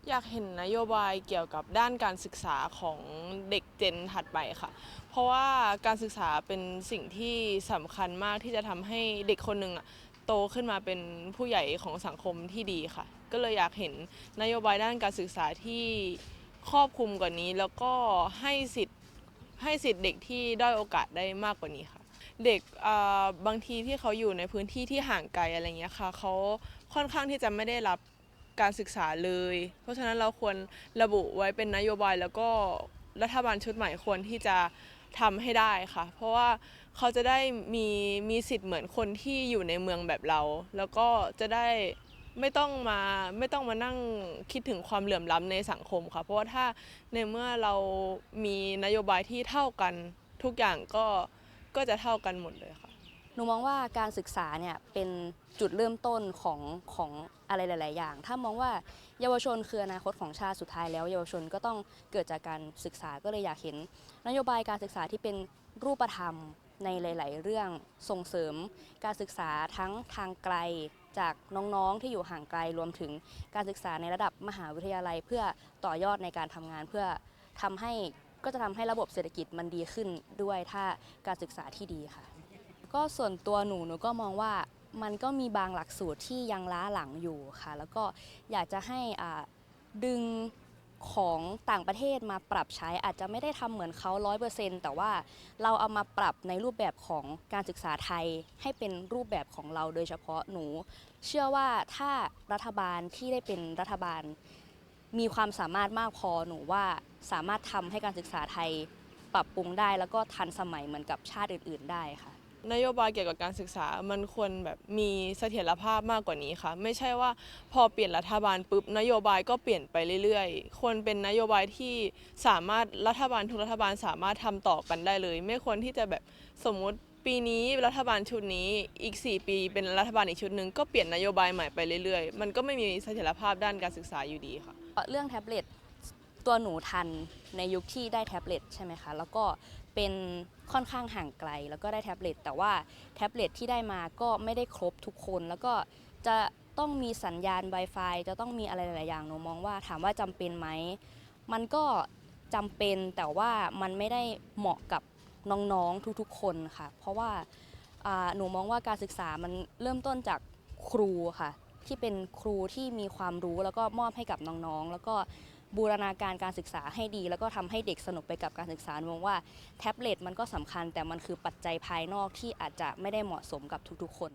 อยากเห็นนโยบายเกี่ยวกับด้านการศึกษาของเด็กเจนถัดไปค่ะ เพราะว่าการศึกษาเป็นสิ่งที่สำคัญมากที่จะทำให้เด็กคนหนึ่งโตขึ้นมาเป็นผู้ใหญ่ของสังคมที่ดีค่ะ ก็เลยอยากเห็นนโยบายด้านการศึกษาที่ครอบคลุมกว่านี้แล้วก็ให้สิทธิ์ให้สิทธิ์เด็กที่ด้อยโอกาสได้มากกว่านี้ค่ะ เด็กบางทีที่เขาอยู่ในพื้นที่ที่ห่างไกลอะไรเงี้ยค่ะเขาค่อนข้างที่จะไม่ได้รับการศึกษาเลยเพราะฉะนั้นเราควรระบุไว้เป็นนโยบายแล้วก็รัฐบาลชุดใหม่ควรที่จะทำให้ได้ค่ะเพราะว่าเขาจะได้มีสิทธิ์เหมือนคนที่อยู่ในเมืองแบบเราแล้วก็จะได้ไม่ต้องมานั่งคิดถึงความเหลื่อมล้ำในสังคมค่ะเพราะว่าถ้าในเมื่อเรามีนโยบายที่เท่ากันทุกอย่างก็จะเท่ากันหมดเลยค่ะหนูมองว่าการศึกษาเนี่ยเป็นจุดเริ่มต้นของอะไรหลายๆอย่างถ้ามองว่าเยาวชนคืออนาคตของชาติสุดท้ายแล้วเยาวชนก็ต้องเกิดจากการศึกษาก็เลยอยากเห็นนโยบายการศึกษาที่เป็นรูปธรรมในหลายๆเรื่องส่งเสริมการศึกษาทั้งทางไกลจากน้องๆที่อยู่ห่างไกลรวมถึงการศึกษาในระดับมหาวิทยาลัยเพื่อต่อยอดในการทำงานเพื่อทำให้ก็จะทำให้ระบบเศรษฐกิจมันดีขึ้นด้วยถ้าการศึกษาที่ดีค่ะ ก็ส่วนตัวหนูก็มองว่ามันก็มีบางหลักสูตรที่ยังล้าหลังอยู่ค่ะแล้วก็อยากจะให้ดึงของต่างประเทศมาปรับใช้อาจจะไม่ได้ทำเหมือนเขา100%แต่ว่าเราเอามาปรับในรูปแบบของการศึกษาไทยให้เป็นรูปแบบของเราโดยเฉพาะหนูเชื่อว่าถ้ารัฐบาลที่ได้เป็นรัฐบาลมีความสามารถมากพอหนูว่าสามารถทำให้การศึกษาไทยปรับปรุงได้แล้วก็ทันสมัยเหมือนกับชาติอื่นๆได้ค่ะ นโยบายเกี่ยวกับการศึกษามันควรแบบมีเสถียรภาพมากกว่านี้ค่ะไม่ใช่ว่าพอเปลี่ยนรัฐบาลปุ๊บนโยบายก็เปลี่ยนไปเรื่อยๆควรเป็นนโยบายที่สามารถรัฐบาลทุกรัฐบาลสามารถทำต่อกันได้เลยไม่ควรที่จะแบบสมมุติปีนี้รัฐบาลชุดนี้อีก4 ปีเป็นรัฐบาลอีกชุดหนึ่งก็เปลี่ยนนโยบายใหม่ไปเรื่อยๆมันก็ไม่มีเสถียรภาพด้านการศึกษาอยู่ดีค่ะเรื่องแท็บเล็ตตัวหนูทันในยุคที่ได้แท็บเล็ตใช่ไหมคะแล้วก็เป็นค่อนข้างห่างไกลแล้วก็ได้แท็บเล็ตแต่ว่าแท็บเล็ตที่ได้มาก็ไม่ได้ครบทุกคนแล้วก็จะต้องมีสัญญาณ Wi-Fi จะต้องมีอะไรหลายๆอย่างหนูมองว่าถามว่าจำเป็นไหมมันก็จำเป็นแต่ว่ามันไม่ได้เหมาะกับน้องๆทุกๆคนค่ะเพราะว่าหนูมองว่าการศึกษามันเริ่มต้นจากครูค่ะที่เป็นครูที่มีความรู้แล้วก็มอบให้กับน้องๆแล้วก็บูรณาการการศึกษาให้ดีแล้วก็ทำให้เด็กสนุกไปกับการศึกษามองว่าแท็บเล็ตมันก็สำคัญแต่มันคือปัจจัยภายนอกที่อาจจะไม่ได้เหมาะสมกับทุกๆคน